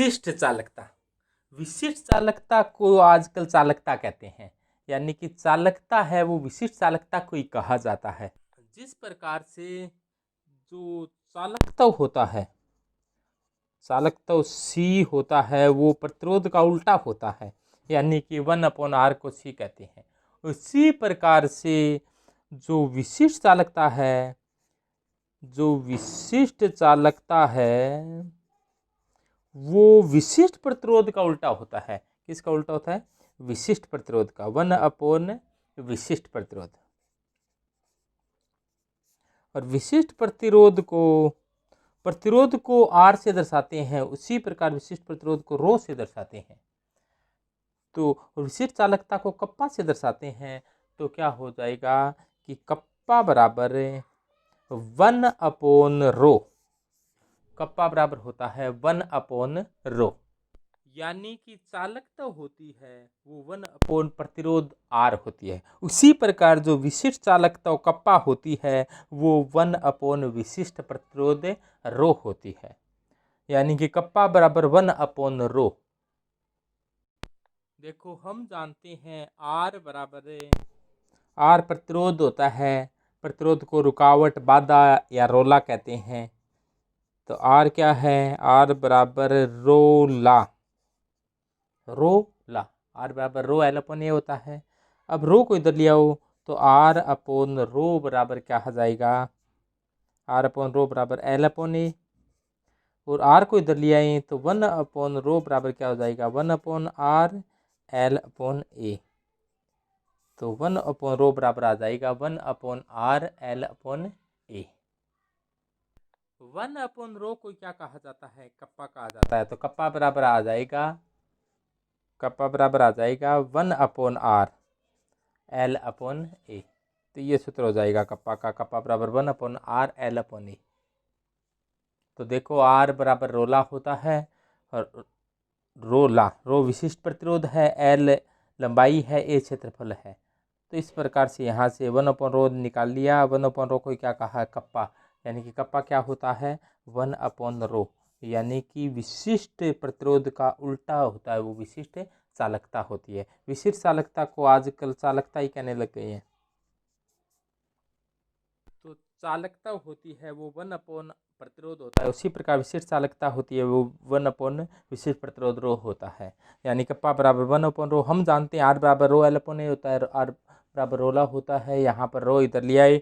विशिष्ट चालकता। विशिष्ट चालकता को आजकल चालकता कहते हैं, यानी कि चालकता है वो विशिष्ट चालकता को ही कहा जाता है। जिस प्रकार से जो चालकता होता है, चालकता सी होता है वो प्रतिरोध का उल्टा होता है, यानी कि 1/r को सी कहते हैं। उसी प्रकार से जो विशिष्ट चालकता है, जो विशिष्ट चालकता है वो विशिष्ट प्रतिरोध का उल्टा होता है। किसका उल्टा होता है? विशिष्ट प्रतिरोध का, 1/, विशिष्ट प्रतिरोध। और विशिष्ट प्रतिरोध को R से दर्शाते हैं, उसी प्रकार विशिष्ट प्रतिरोध को रो से दर्शाते हैं। तो विशिष्ट चालकता को कप्पा से दर्शाते हैं, तो क्या हो जाएगा कि कप्पा बराबर 1/ρ। कप्पा बराबर होता है 1/ρ, यानी कि चालकता होती है वो 1 प्रतिरोध R होती है। उसी प्रकार जो विशिष्ट चालकता कप्पा होती है वो 1 विशिष्ट प्रतिरोध ρ होती है, यानी कि कप्पा बराबर 1/ρ। देखो हम जानते हैं R प्रतिरोध होता है, प्रतिरोध को रुकावट, बाधा या रोला कहते हैं। तो R क्या है? R बराबर रोला, R बराबर ρl/a होता है। अब रो को इधर ले आओ तो R/ρ बराबर क्या हो जाएगा? R/ρ बराबर l/a। और R को इधर ले आए तो 1/ρ बराबर क्या हो जाएगा? 1/r l/a। तो 1/ρ बराबर आ जाएगा 1/r l/a। 1/ρ को क्या कहा जाता है? कप्पा कहा जाता है। तो कप्पा बराबर आ जाएगा 1/r l/a। तो ये सूत्र हो जाएगा कप्पा का, कप्पा बराबर 1/r l/a। तो देखो R बराबर रोला होता है और रो विशिष्ट प्रतिरोध है, L लंबाई है, A क्षेत्रफल है। तो इस प्रकार से यहाँ से 1/ρ निकाल लिया। 1/ρ को क्या कहा है? कप्पा, यानी कि कप्पा क्या होता है? 1/ρ, यानी कि विशिष्ट प्रतिरोध का उल्टा होता है, वो विशिष्ट चालकता होती है। विशिष्ट चालकता को आजकल चालकता ही कहने लग गए हैं। तो चालकता होती है वो 1 प्रतिरोध होता है, उसी प्रकार विशिष्ट चालकता होती है वो 1 विशिष्ट प्रतिरोध ρ होता है, यानी कप्पा बराबर 1/ρ। हम जानते हैं R बराबर ρl/a होता है, R बराबर रोला होता है। यहाँ पर रो इधर ले आए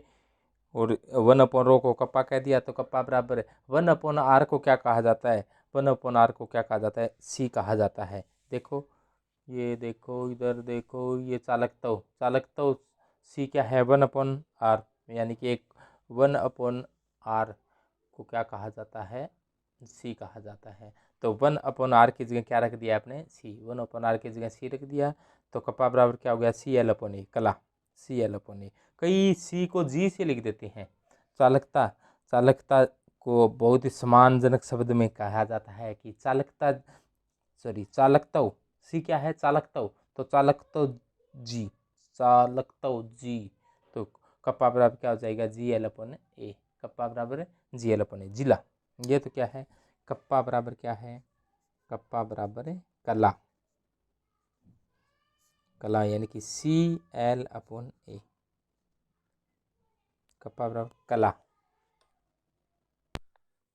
और 1/ρ को कप्पा कह दिया, तो कप्पा बराबर 1/r को क्या कहा जाता है? 1/r को क्या कहा जाता है? सी कहा जाता है। देखो ये देखो, इधर देखो, ये चालकता सी क्या है? 1/r, यानी कि 1/r को क्या कहा जाता है? सी कहा जाता है। तो 1/r की जगह क्या रख दिया आपने? सी। 1/r की जगह सी रख दिया, तो कप्पा बराबर क्या हो गया? CL/a, कला CL/a। कई सी को जी से लिख देते हैं। चालकता को बहुत ही सम्मानजनक शब्द में कहा जाता है कि चालकता सी क्या है? चालकता, तो चालकता जी। तो कप्पा बराबर क्या हो जाएगा? GL/a। कप्पा बराबर GL/a, जिला। ये तो क्या है? कप्पा बराबर क्या है? कप्पा बराबर कला, यानी कि CL/a। कप्पा बराबर कला।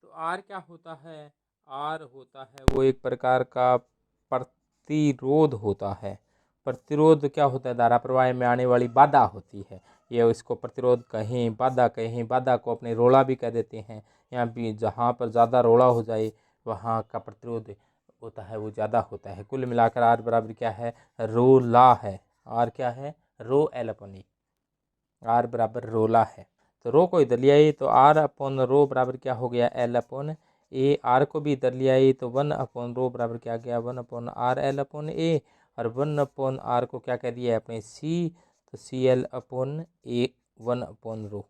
तो R क्या होता है? R होता है वो एक प्रकार का प्रतिरोध होता है। प्रतिरोध क्या होता है? धारा प्रवाह में आने वाली बाधा होती है। ये इसको प्रतिरोध कहें, बाधा को अपने रोड़ा भी कह देते हैं। यहाँ भी जहाँ पर ज़्यादा रोड़ा हो जाए वहाँ का प्रतिरोध होता है वो ज़्यादा होता है। कुल मिलाकर R बराबर क्या है? रोला है। R क्या है? ρl/a। R बराबर रोला है। तो रो को इधर ले आई तो R/ρ बराबर क्या हो गया? l/a। R को भी इधर ले आई तो 1/ρ बराबर क्या गया? 1/r l/a। और 1/r को क्या कह दिया आपने? C। तो CL/a 1/ρ।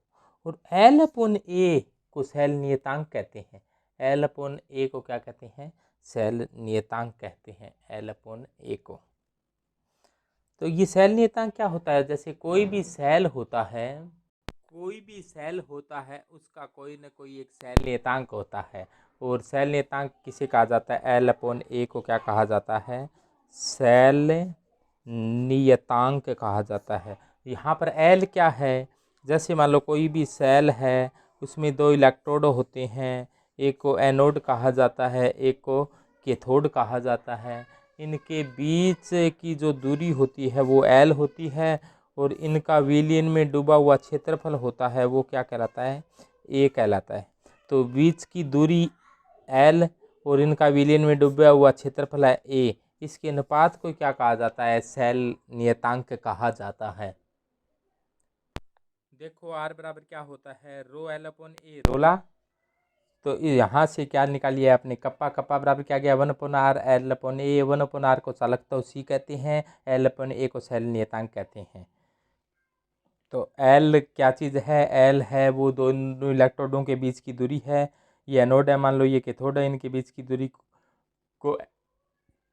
और l/a को शैल नियतांक कहते हैं। l/a को क्या कहते हैं? शैल नियतांक कहते हैं l/a को। तो ये शैल नियतांक क्या होता है? जैसे कोई भी शैल होता है उसका कोई न कोई एक शैल नियतांक होता है। और शैल नियतांक किसे कहा जाता है? L/A को क्या कहा जाता है? शैल नियतांक कहा जाता है। यहाँ पर L क्या है? जैसे मान लो कोई भी शैल है, उसमें 2 इलेक्ट्रोड होते हैं, एक को एनोड कहा जाता है, एक को कैथोड कहा जाता है। इनके बीच की जो दूरी होती है वो L होती है, और इनका विलयन में डूबा हुआ क्षेत्रफल होता है वो क्या कहलाता है? A कहलाता है। तो बीच की दूरी L और इनका विलयन में डूबा हुआ क्षेत्रफल है A, इसके अनुपात को क्या कहा जाता है? शैल नियतांक कहा जाता है। देखो R बराबर क्या होता है? ρL/A, रोला। तो यहाँ से क्या निकालिए आपने? कप्पा। कप्पा बराबर क्या गया? 1/R L/A। 1/R को चालकता C कहते हैं, L/A को शैल नियतांक कहते हैं। तो L क्या चीज़ है? L है वो दोनों इलेक्ट्रोडों के बीच की दूरी है। ये एनोड है, मान लो ये कैथोड है, इनके बीच की दूरी को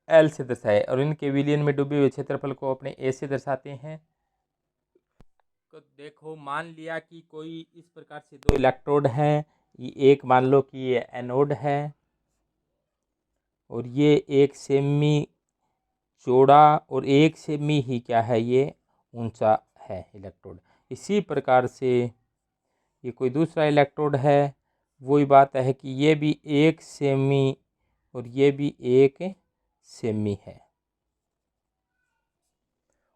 L से दर्शाए, और इनके विलयन में डूबे हुए क्षेत्रफल को अपने A से दर्शाते हैं। तो देखो, मान लिया कि कोई इस प्रकार से 2 इलेक्ट्रोड हैं, एक मान लो कि ये एनोड है और ये 1 सेमी चौड़ा और 1 सेमी ही क्या है, ये ऊंचा है इलेक्ट्रोड। इसी प्रकार से ये कोई दूसरा इलेक्ट्रोड है, वही बात है कि ये भी 1 सेमी और ये भी 1 सेमी है,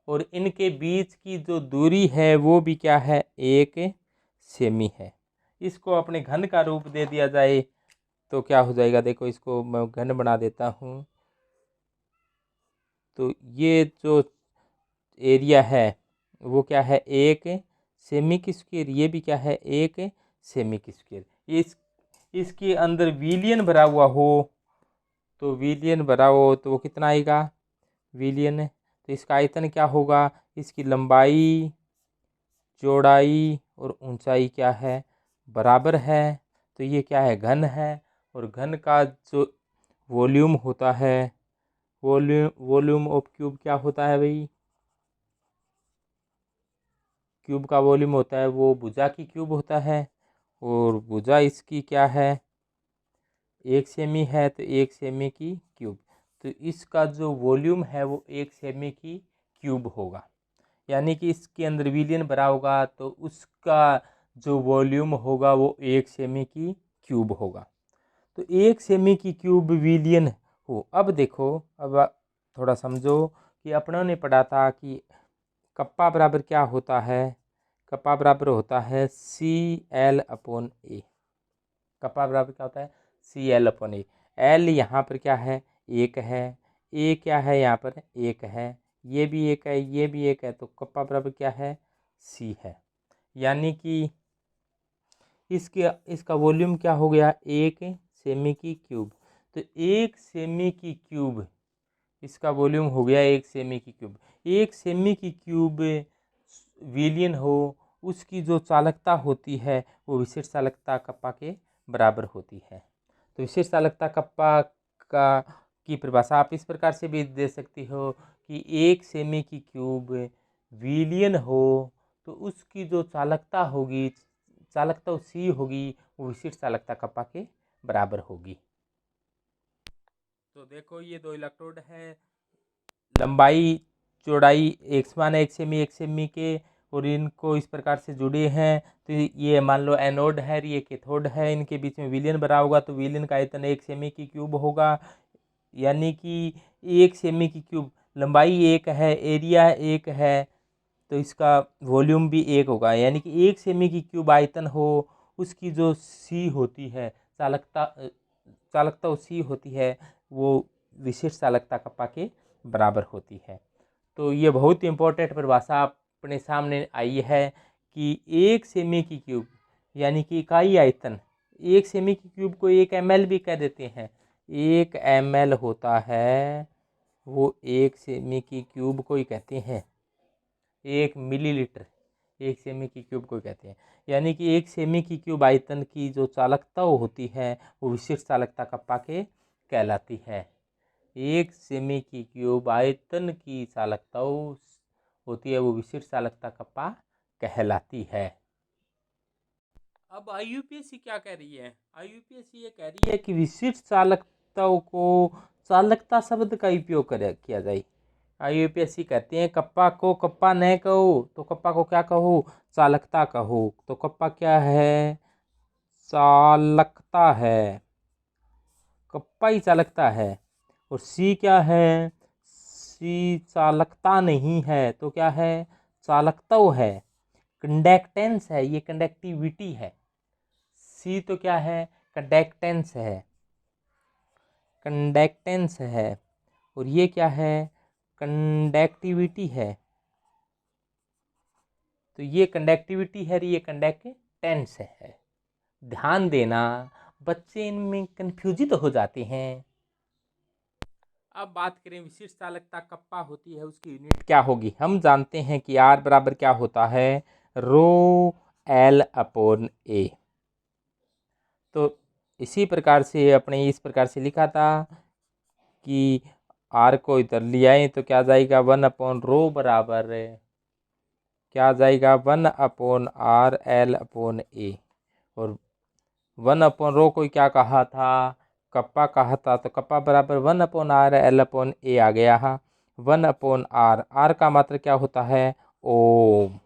और इनके बीच की जो दूरी है वो भी क्या है? 1 सेमी है। इसको अपने घन का रूप दे दिया जाए तो क्या हो जाएगा? देखो, इसको मैं घन बना देता हूँ। तो ये जो एरिया है वो क्या है? 1 सेमी की स्क्वायर। ये भी क्या है? 1 सेमी की स्क्वायर। इसके अंदर विलियन भरा हुआ हो, तो विलियन भरा हो तो वो कितना आएगा? विलियन। तो इसका आयतन क्या होगा? इसकी लंबाई, चौड़ाई और ऊंचाई क्या है? बराबर है। तो ये क्या है? घन है। और घन का जो वॉल्यूम होता है, वॉल्यूम ऑफ क्यूब क्या होता है भाई? क्यूब का वॉल्यूम होता है वो भुजा की क्यूब होता है, और भुजा इसकी क्या है? 1 सेमी है, तो 1 सेमी की क्यूब। तो इसका जो वॉल्यूम है वो 1 सेमी की क्यूब होगा। यानी कि इसके अंदर विलियन भरा होगा तो उसका जो वॉल्यूम होगा वो 1 सेमी की क्यूब होगा। तो 1 सेमी की क्यूब विलियन हो। अब देखो, अब थोड़ा समझो कि अपनों ने पढ़ा था कि कप्पा बराबर क्या होता है? कप्पा बराबर होता है CL/A। कप्पा बराबर क्या होता है? CL/A। L यहाँ पर क्या है? 1 है। A क्या है? यहाँ पर 1 है। ये भी 1 है, ये भी 1 है, तो कप्पा बराबर क्या है? C है। यानी कि इसका वॉल्यूम क्या हो गया? 1 सेमी की क्यूब। तो 1 सेमी की क्यूब, इसका वॉल्यूम हो गया 1 सेमी की क्यूब। 1 सेमी की क्यूब विलियन हो, उसकी जो चालकता होती है वो विशिष्ट चालकता कप्पा के बराबर होती है। तो विशिष्ट चालकता कप्पा का की परिभाषा आप इस प्रकार से भी दे सकती हो कि 1 सेमी की क्यूब विलियन हो तो उसकी जो चालकता होगी, चालकता C होगी, वो विशिष्ट चालकता कप्पा के बराबर होगी। तो देखो, ये 2 इलेक्ट्रोड है, लंबाई चौड़ाई एक समान है, 1 सेमी 1 सेमी के, और इनको इस प्रकार से जुड़े हैं। तो ये मान लो एनोड है, ये कैथोड है, इनके बीच में विलयन भरा होगा तो विलयन का आयतन 1 सेमी की क्यूब होगा। यानी कि 1 सेमी की क्यूब, लंबाई 1 है, एरिया 1 है, तो इसका वॉल्यूम भी 1 होगा। यानी कि 1 सेमी की क्यूब आयतन हो, उसकी जो C होती है, चालकता C होती है, वो विशिष्ट चालकता कप्पा के बराबर होती है। तो ये बहुत इंपॉर्टेंट परिभाषा अपने सामने आई है कि 1 सेमी की क्यूब यानी कि इकाई आयतन, 1 सेमी की क्यूब को 1 ml भी कह देते हैं। 1 ml होता है वो 1 सेमी की क्यूब को ही कहते हैं। 1 मिलीलीटर 1 सेमी की क्यूब को कहते हैं। यानी कि 1 सेमी की क्यूब आयतन की जो चालकता होती है वो विशिष्ट चालकता कप्पा के कहलाती है। 1 सेमी की क्यूब आयतन की चालकता होती है वो विशिष्ट चालकता कप्पा कहलाती है। अब IUPAC क्या कह रही है? IUPAC ये कह रही है कि विशिष्ट चालकताओं को चालकता शब्द का उपयोग किया जाए। IUPAC कहते हैं कप्पा को कप्पा न कहो तो कप्पा को क्या कहो? चालकता कहो। तो कप्पा क्या है? चालकता है। कप्पा ही चालकता है। और सी क्या है? सी चालकता नहीं है तो क्या है? चालकता है। कंडक्टेंस है, ये कंडक्टिविटी है। सी तो क्या है? कंडक्टेंस है। कंडक्टेंस है। और ये क्या है? कंडक्टिविटी है। तो ये कंडक्टिविटी है, ये कंडक्टेंस है। ध्यान देना, बच्चे इनमें कंफ्यूजित हो जाते हैं। अब बात करें विशिष्ट चालकता कप्पा होती है, उसकी यूनिट क्या होगी? हम जानते हैं कि R बराबर क्या होता है? रो L अपॉन A। तो इसी प्रकार से अपने इस प्रकार से लिखा था कि R को इधर ले आए तो क्या जाएगा? 1/रो बराबर क्या जाएगा? 1/R L upon A। और 1/रो को क्या कहा था? कप्पा कहा था। तो कप्पा बराबर 1/R L अपॉन A आ गया। 1/R। R का मात्र क्या होता है? ओम।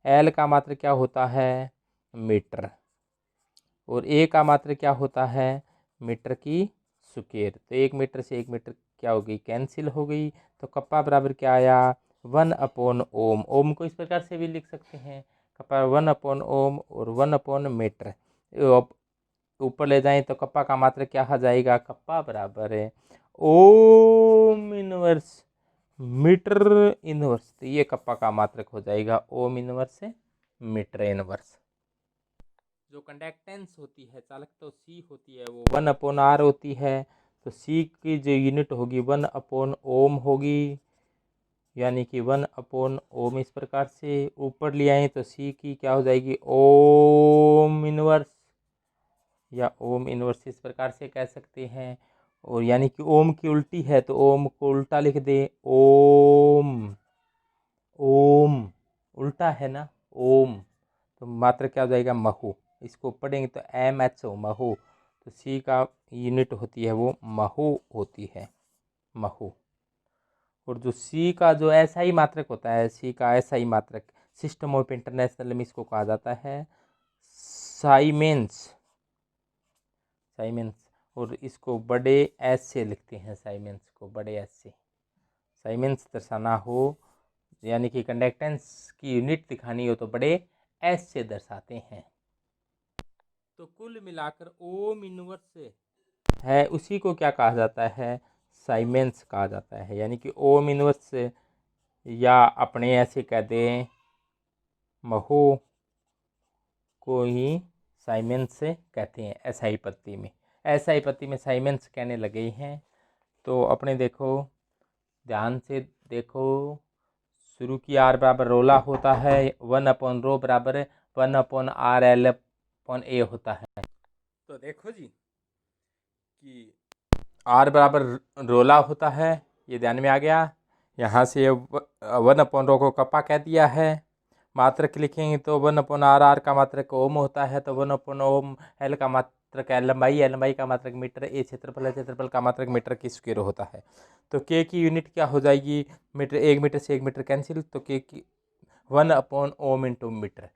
L का मात्र क्या होता है? मीटर। और A का मात्र क्या होता है? मीटर की स्क्वायर। तो 1 मीटर से 1 मीटर क्या हो गई? कैंसिल हो गई। तो कप्पा बराबर क्या आया? 1/ओम। ओम को इस प्रकार से भी लिख सकते हैं, कप्पा 1/ओम और 1/मीटर। ऊपर ले जाएं तो कप्पा का मात्र क्या आ जाएगा? कप्पा बराबर है ओम इनवर्स मीटर इनवर्स। तो ये कप्पा का मात्रक हो जाएगा ओम इनवर्स मीटर इनवर्स। जो कंडक्टेंस होती है, चालकता सी होती है, वो 1/R होती है। तो सी की जो यूनिट होगी 1/ओम होगी, यानी कि 1/ओम। इस प्रकार से ऊपर ले आए तो सी की क्या हो जाएगी? ओम इनवर्स या ओम इनवर्स, इस प्रकार से कह सकते हैं। और यानी कि ओम की उल्टी है तो ओम को उल्टा लिख दे, ओम। ओम उल्टा है ना, ओम। तो मात्र क्या हो जाएगा? महू। इसको पढ़ेंगे तो MHO महू। तो सी का यूनिट होती है वो महू होती है, महू। और जो सी का जो SI मात्रक होता है, सी का SI मात्रक सिस्टम ऑफ इंटरनेशनल में इसको कहा जाता है साइमेंस। साइमेंस। और इसको बड़े एस से लिखते हैं, साइमेंस को बड़े एस से। साइमेंस दर्शाना हो यानी कि कंडक्टेंस की यूनिट दिखानी हो तो बड़े एस से दर्शाते हैं। तो कुल मिलाकर ओम इनवर्स है, उसी को क्या कहा जाता है? साइमेंस कहा जाता है। यानी कि ओम इनवर्स या अपने ऐसे कह दें महू को ही साइमेंस कहते हैं। SI पत्ती में, SI पत्ती में साइमेंस कहने लगे हैं। तो अपने देखो, ध्यान से देखो, शुरू की R बराबर रोला होता है, 1/रो बराबर 1/R L अपॉन A होता है। तो देखो जी कि R बराबर रोला होता है, ये ध्यान में आ गया। यहाँ से 1/रो को कप्पा कह दिया है। मात्रक लिखेंगे तो 1/R। R का मात्रक ओम होता है तो 1/ओम। L का मात्रक लंबाई, लंबाई का मात्रक मीटर, A क्षेत्रफल है, क्षेत्रफल का मात्रक मीटर की स्क्वायर होता है। तो K की यूनिट क्या हो जाएगी? मीटर। 1 मीटर से 1 मीटर कैंसिल, तो K की 1/ओम इंटू मीटर।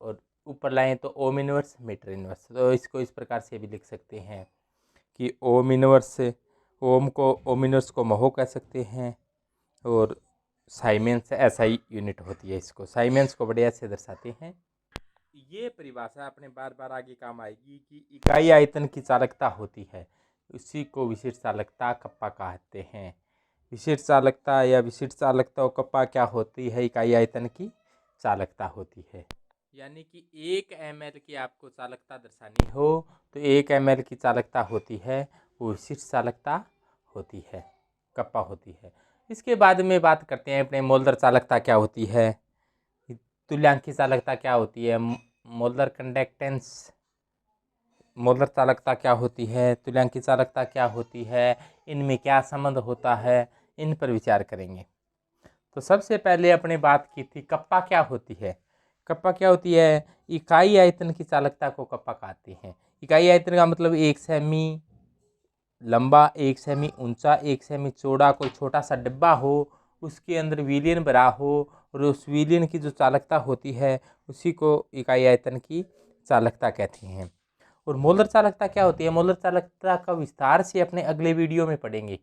और ऊपर लाएँ तो ओम इनवर्स मीटर इनवर्स। तो इसको इस प्रकार से भी लिख सकते हैं कि ओम इनवर्स, ओम को ओम इनवर्स को महो कह सकते हैं। और साइमेंस SI यूनिट होती है, इसको साइमेंस को बड़े ऐसे दर्शाते हैं। ये परिभाषा अपने बार बार आगे काम आएगी कि इकाई आयतन की चालकता होती है, उसी को विशिष्ट चालकता कप्पा कहते हैं। विशिष्ट चालकता या विशिष्ट चालकता और कप्पा क्या होती है? इकाई आयतन की चालकता होती है। यानी कि 1 ml की आपको चालकता दर्शानी हो तो 1 ml की चालकता होती है, वो विशिष्ट चालकता होती है, कप्पा होती है। इसके बाद में बात करते हैं अपने मोलर चालकता क्या होती है, तुल्यांकी चालकता क्या होती है, मोलर कंडक्टेंस, मोलर चालकता क्या होती है, तुल्यांकी चालकता क्या होती है, इनमें क्या संबंध होता है, इन पर विचार करेंगे। तो सबसे पहले अपने बात की थी कप्पा क्या होती है। कप्पा क्या होती है? इकाई आयतन की चालकता को कप्पा कहते हैं। इकाई आयतन का मतलब 1 सेमी लंबा, 1 सेमी ऊंचा, 1 सेमी चौड़ा कोई छोटा सा डिब्बा हो, उसके अंदर विलयन भरा हो और उस विलयन की जो चालकता होती है उसी को इकाई आयतन की चालकता कहते हैं। और मोलर चालकता क्या होती है? मोलर चालकता का विस्तार से अपने अगले वीडियो में पढ़ेंगे।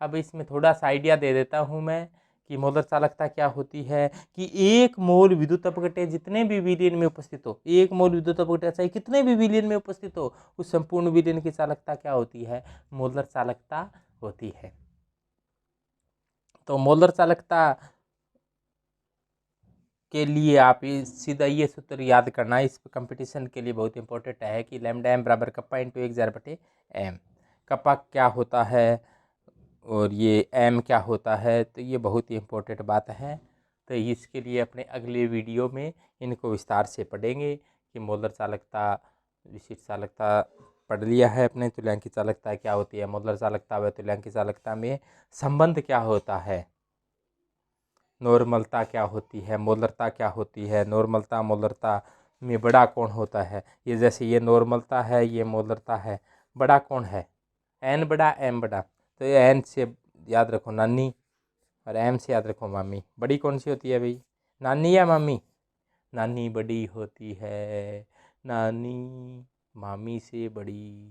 अब इसमें थोड़ा सा आइडिया दे देता हूँ मैं कि मोलर चालकता क्या होती है। कि 1 मोल विद्युत अपघट्य जितने भी विलयन में उपस्थित हो, 1 मोल विद्युत अपघट्य चाहे कितने भी विलयन में उपस्थित हो, उस संपूर्ण विलयन की चालकता क्या होती है? मोलर चालकता होती है। तो मोलर चालकता के लिए आप सीधा ये सूत्र याद करना, इस कंपटीशन के लिए बहुत इंपॉर्टेंट है कि लैम्डा एम बराबर कप्पा इंटू 1/m। कप्पा क्या होता है और ये एम क्या होता है, तो ये बहुत ही इम्पोर्टेंट बात है। तो इसके लिए अपने अगले वीडियो में इनको विस्तार से पढ़ेंगे कि मोलर चालकता, विशिष्ट चालकता पढ़ लिया है अपने। तुल्यांकी चालकता क्या होती है, मोलर चालकता व तुल्यांकी चालकता में संबंध क्या होता है, नॉर्मलता क्या होती है, मोलरता क्या होती है, नॉर्मलता मोलरता में बड़ा कौन होता है। ये जैसे ये नॉर्मलता है, ये मोलरता है, बड़ा कौन है? एन बड़ा एम बड़ा। तो ये एन से याद रखो नानी और एम से याद रखो मामी। बड़ी कौन सी होती है भाई, नानी या मामी? नानी बड़ी होती है, नानी मामी से बड़ी।